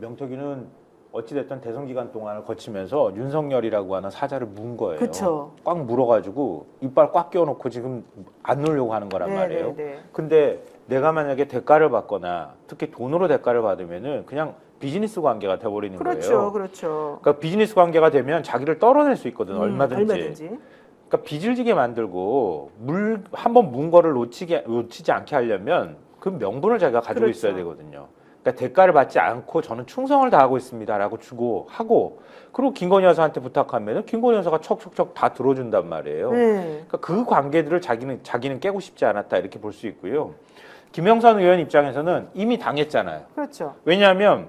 명태균은 어찌됐든 대선 기간 동안을 거치면서 윤석열이라고 하는 사자를 문 거예요. 그쵸. 꽉 물어가지고 이빨 꽉 끼워놓고 지금 안 놓으려고 하는 거란 말이에요. 네. 근데 내가 만약에 대가를 받거나 특히 돈으로 대가를 받으면은 그냥 비즈니스 관계가 돼버리는 거예요. 그렇죠. 그러니까 비즈니스 관계가 되면 자기를 떨어낼 수 있거든, 얼마든지. 그러니까 빚을지게 만들고 물 한 번 문 거를 놓치지 않게 하려면 그 명분을 자기가 가지고 그렇죠. 있어야 되거든요. 그러니까 대가를 받지 않고 저는 충성을 다하고 있습니다라고 주고 하고 그리고 김건희 여사한테 부탁하면은 김건희 여사가 척척척 다 들어준단 말이에요. 그러니까 그 관계들을 자기는 깨고 싶지 않았다 이렇게 볼 수 있고요. 김영선 의원 입장에서는 이미 당했잖아요. 그렇죠. 왜냐하면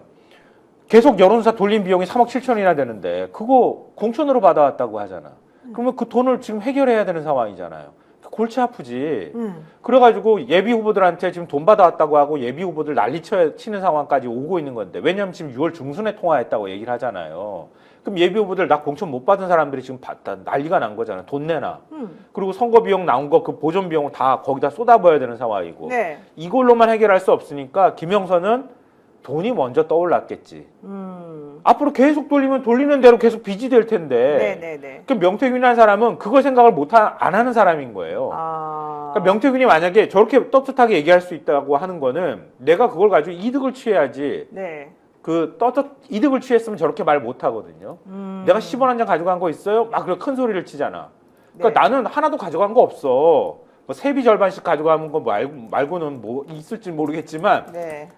계속 여론조사 돌린 비용이 3억 7천이나 되는데 그거 공천으로 받아왔다고 하잖아. 그러면 그 돈을 지금 해결해야 되는 상황이잖아요. 골치 아프지. 그래가지고 예비 후보들한테 지금 돈 받아왔다고 하고 예비 후보들 치는 상황까지 오고 있는 건데 왜냐하면 지금 6월 중순에 통화했다고 얘기를 하잖아요. 그럼 예비 후보들 나 공천 못 받은 사람들이 지금 난리가 난 거잖아. 돈 내놔. 그리고 선거 비용 나온 거 그 보존 비용 다 거기다 쏟아부어야 되는 상황이고. 네. 이걸로만 해결할 수 없으니까 김영선은 돈이 먼저 떠올랐겠지. 앞으로 계속 돌리는 대로 계속 빚이 될 텐데. 네네네. 그럼 명태균이라는 사람은 그걸 생각을 안 하는 사람인 거예요. 그러니까 명태균이 만약에 저렇게 떳떳하게 얘기할 수 있다고 하는 거는 내가 그걸 가지고 이득을 취해야지. 네. 이득을 취했으면 저렇게 말 못 하거든요. 내가 10원 한 장 가져간 거 있어요? 막 그렇게 큰 소리를 치잖아. 그러니까 나는 하나도 가져간 거 없어. 뭐 세비 절반씩 가져가는 거 말고는 뭐 있을지 모르겠지만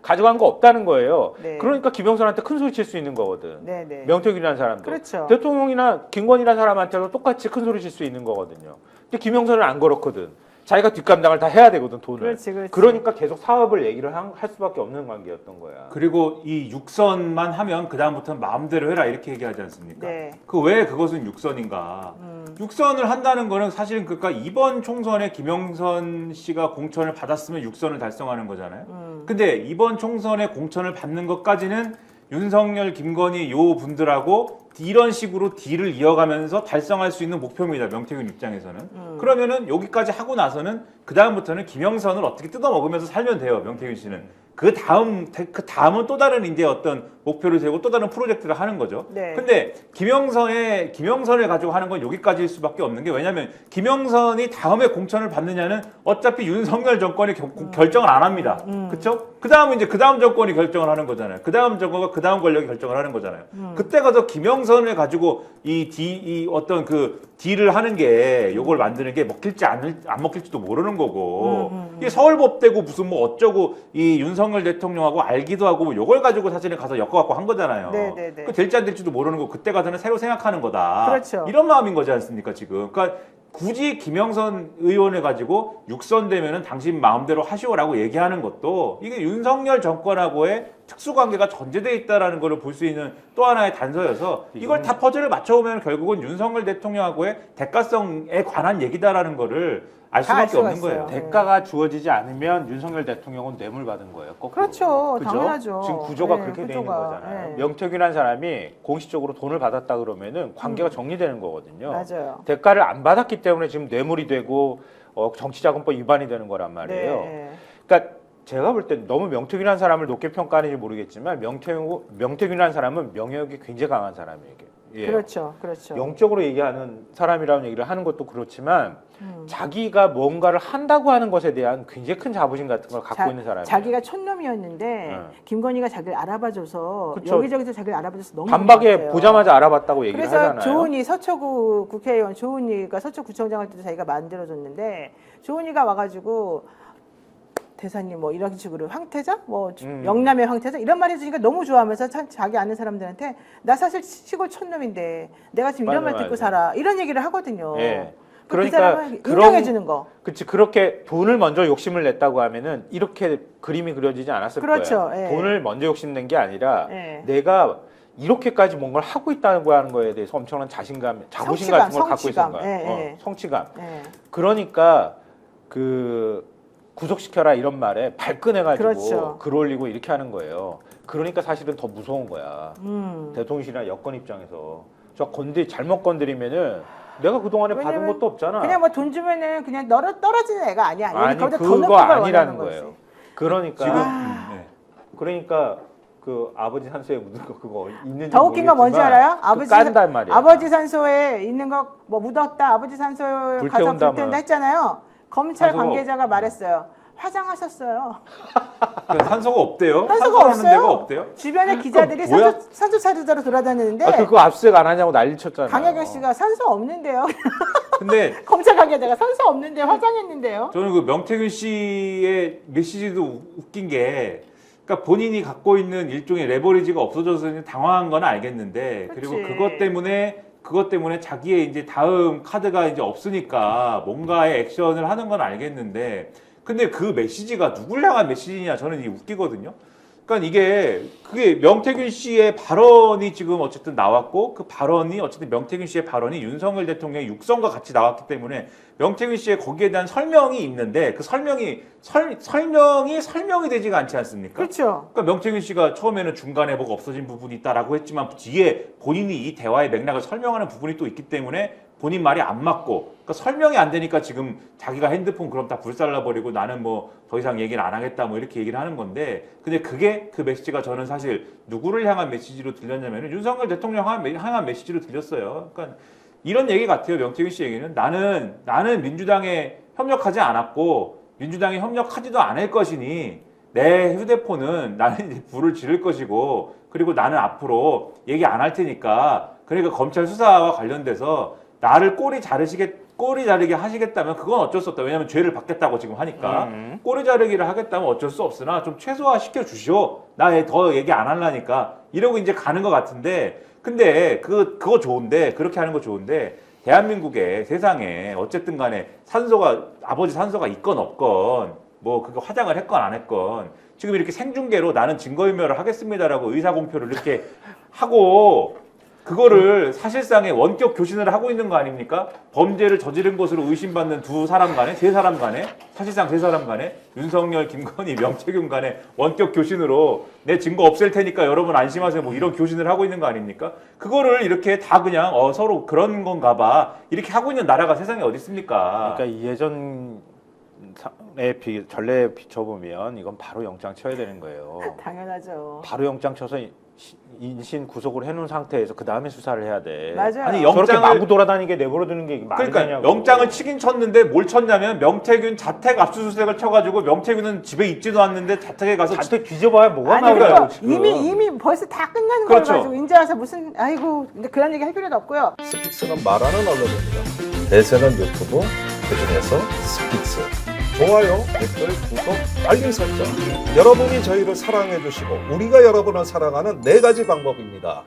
가져간 거 없다는 거예요. 그러니까 김영선한테 큰 소리 칠 수 있는 거거든. 명태균이라는 사람도. 그렇죠. 대통령이나 김건희라는 사람한테도 똑같이 큰 소리 칠 수 있는 거거든요. 근데 김영선은 안 그렇거든. 자기가 뒷감당을 다 해야 되거든, 돈을. 그렇지. 그러니까 계속 사업을 얘기를 할 수밖에 없는 관계였던 거야. 그리고 이 육선만 하면 그 다음부터는 마음대로 해라 이렇게 얘기하지 않습니까? 네. 그 왜 그것은 육선인가? 육선을 한다는 거는 사실은 그러니까 이번 총선에 김영선 씨가 공천을 받았으면 육선을 달성하는 거잖아요. 근데 이번 총선에 공천을 받는 것까지는 윤석열, 김건희 요 분들하고 이런 식으로 딜을 이어가면서 달성할 수 있는 목표입니다. 명태균 입장에서는. 그러면은 여기까지 하고 나서는 그 다음부터는 김영선을 어떻게 뜯어먹으면서 살면 돼요. 명태균 씨는. 그 다음은 또 다른 이제 어떤 목표를 세우고 또 다른 프로젝트를 하는 거죠. 근데 김영선을 가지고 하는 건 여기까지일 수밖에 없는 게 왜냐면 김영선이 다음에 공천을 받느냐는 어차피 윤석열 정권이 결정을 안 합니다. 그렇죠? 그 다음은 이제 그 다음 정권이 결정을 하는 거잖아요. 그 다음 정권과 그 다음 권력이 결정을 하는 거잖아요. 그때 가서 김영선을 가지고 이 어떤 그 딜을 하는 게 요걸 만드는 게 먹힐지 안 먹힐지도 모르는 거고 이게 서울법대고 무슨 뭐 어쩌고 이 윤석열 대통령하고 알기도 하고 뭐 요걸 가지고 사실은 가서 엮어갖고 한 거잖아요. 그 될지 안 될지도 모르는 거 그때 가서는 새로 생각하는 거다. 그렇죠. 이런 마음인 거지 않습니까 지금. 그러니까 굳이 김영선 의원을 가지고 육선되면은 당신 마음대로 하시오라고 얘기하는 것도 이게 윤석열 정권하고의 특수관계가 전제되어 있다라는 것을 볼 수 있는 또 하나의 단서여서 이걸 다 퍼즐을 맞춰보면 결국은 윤석열 대통령하고의 대가성에 관한 얘기다라는 거를 알 수밖에 없는 거예요. 대가가 주어지지 않으면 윤석열 대통령은 뇌물 받은 거예요. 거꾸로. 그렇죠. 그죠? 당연하죠. 지금 구조가 그렇게 돼 있는 거잖아요. 명태균이라는 사람이 공식적으로 돈을 받았다 그러면은 관계가 정리되는 거거든요. 맞아요. 대가를 안 받았기 때문에 지금 뇌물이 되고 정치자금법 위반이 되는 거란 말이에요. 그러니까 제가 볼 때 너무 명태균이라는 사람을 높게 평가하는지 모르겠지만 명태균이라는 사람은 명예욕이 굉장히 강한 사람이에요. 그렇죠. 영적으로 얘기하는 사람이라는 얘기를 하는 것도 그렇지만 자기가 뭔가를 한다고 하는 것에 대한 굉장히 큰 자부심 같은 걸 갖고 있는 사람이에요. 자기가 촌놈이었는데 김건희가 자기를 알아봐줘서 그쵸. 여기저기서 자기를 알아봐줘서 너무 반박에 보자마자 알아봤다고 얘기를 그래서 하잖아요. 조은희 서초구 국회의원 조은희가 서초구청장 할 때도 자기가 만들어줬는데 조은희가 와가지고 대사님 뭐 이런 식으로 황태자 뭐 영남의 황태자 이런 말 해주니까 너무 좋아하면서 자기 아는 사람들한테 나 사실 시골 촌놈인데 내가 지금 이런 말 듣고 살아 이런 얘기를 하거든요. 그러니까 인정해 주는 거. 그렇지. 그렇게 돈을 먼저 욕심을 냈다고 하면은 이렇게 그림이 그려지지 않았을 거예요. 돈을 먼저 욕심낸 게 아니라 내가 이렇게까지 뭔가를 하고 있다는 거에 대해서 엄청난 자부심 같은 걸 갖고 있는 거예요. 성취감. 그러니까 구속시켜라 이런 말에 발끈해가지고 글 올리고 이렇게 하는 거예요. 그러니까 사실은 더 무서운 거야. 대통령실이나 여권 입장에서 저 잘못 건드리면은 내가 그동안에 받은 것도 없잖아. 그냥 뭐 돈 주면은 그냥 떨어지는 애가 아니야. 아니 그거 아니라는 거예요. 그러니까 그러니까 그 아버지 산소에 묻은 거 그거 있는지 더 웃긴 건 뭔지 알아요? 아버지 깐단 말이야. 아버지 산소에 있는 거 뭐 묻었다. 아버지 산소에 불 가서 태운다, 불 태운다 뭐. 했잖아요. 검찰 산소가 관계자가 말했어요. 화장하셨어요. 산소가 없대요? 산소가 산소라는 없어요. 데가 없대요? 주변에 기자들이 뭐야? 산소 찾으러 돌아다니는데 아, 그거 압수수색 안 하냐고 난리 쳤잖아요. 강혜경 씨가 산소 없는데요. 근데 검찰 관계자가 산소 없는데 화장했는데요. 저는 그 명태균 씨의 메시지도 웃긴 게, 그러니까 본인이 갖고 있는 일종의 레버리지가 없어져서 당황한 건 알겠는데, 그리고 그치. 그것 때문에 자기의 이제 다음 카드가 이제 없으니까 뭔가의 액션을 하는 건 알겠는데, 근데 그 메시지가 누굴 향한 메시지냐 저는 이게 웃기거든요. 그러니까 그게 명태균 씨의 발언이 지금 어쨌든 나왔고, 그 발언이 어쨌든 명태균 씨의 발언이 윤석열 대통령의 육성과 같이 나왔기 때문에 명태균 씨의 거기에 대한 설명이 있는데, 그 설명이 되지가 않지 않습니까? 그렇죠. 그러니까 명태균 씨가 처음에는 중간에 뭐가 없어진 부분이 있다라고 했지만 뒤에 본인이 이 대화의 맥락을 설명하는 부분이 또 있기 때문에 본인 말이 안 맞고, 그러니까 설명이 안 되니까 지금 자기가 핸드폰 그럼 다 불살라버리고 나는 뭐 더 이상 얘기를 안 하겠다 뭐 이렇게 얘기를 하는 건데, 근데 그 메시지가 저는 사실 누구를 향한 메시지로 들렸냐면 윤석열 대통령 향한 메시지로 들렸어요. 그러니까 이런 얘기 같아요. 명태균 씨 얘기는 나는 민주당에 협력하지 않았고 민주당에 협력하지도 않을 것이니 내 휴대폰은 나는 이제 불을 지를 것이고, 그리고 나는 앞으로 얘기 안 할 테니까, 그러니까 검찰 수사와 관련돼서 나를 꼬리 자르게 하시겠다면 그건 어쩔 수 없다. 왜냐하면 죄를 받겠다고 지금 하니까. 꼬리 자르기를 하겠다면 어쩔 수 없으나 좀 최소화 시켜 주시오. 나 더 얘기 안 하려니까. 이러고 이제 가는 것 같은데, 근데 그거 좋은데, 그렇게 하는 거 좋은데, 대한민국의 세상에 어쨌든 간에 아버지 산소가 있건 없건, 뭐 그거 화장을 했건 안 했건 지금 이렇게 생중계로 나는 증거인멸을 하겠습니다라고 의사공표를 이렇게 하고, 그거를 사실상의 원격 교신을 하고 있는 거 아닙니까? 범죄를 저지른 것으로 의심받는 세 사람 간에 사실상 세 사람 간에 윤석열, 김건희, 명태균 간에 원격 교신으로 내 증거 없앨 테니까 여러분 안심하세요 뭐 이런 교신을 하고 있는 거 아닙니까? 그거를 이렇게 다 그냥 서로 그런 건가 봐 이렇게 하고 있는 나라가 세상에 어디 있습니까? 그러니까 예전의 전례에 비춰보면 이건 바로 영장 쳐야 되는 거예요. 당연하죠. 바로 영장 쳐서 인신 구속을 해놓은 상태에서 그 다음에 수사를 해야 돼. 맞아요. 아니, 저렇게 마구 돌아다니게 내버려두는 게 말이 그러니까 되냐고. 영장을 치긴 쳤는데 뭘 쳤냐면 명태균 자택 압수수색을 쳐가지고 명태균은 집에 있지도 않는데 자택에 가서 자택 뒤져봐야 뭐가 아니 나오냐고 그러니까 지금. 이미 벌써 다 끝나는 그렇죠. 걸 가지고 이제 와서 무슨 아이고 근데 그런 얘기 할 필요도 없고요. 스픽스는 말하는 언론입니다. 대세는 유튜브, 그중에서 스픽스. 좋아요, 댓글, 구독, 알림 설정. 여러분이 저희를 사랑해 주시고 우리가 여러분을 사랑하는 4가지 방법입니다.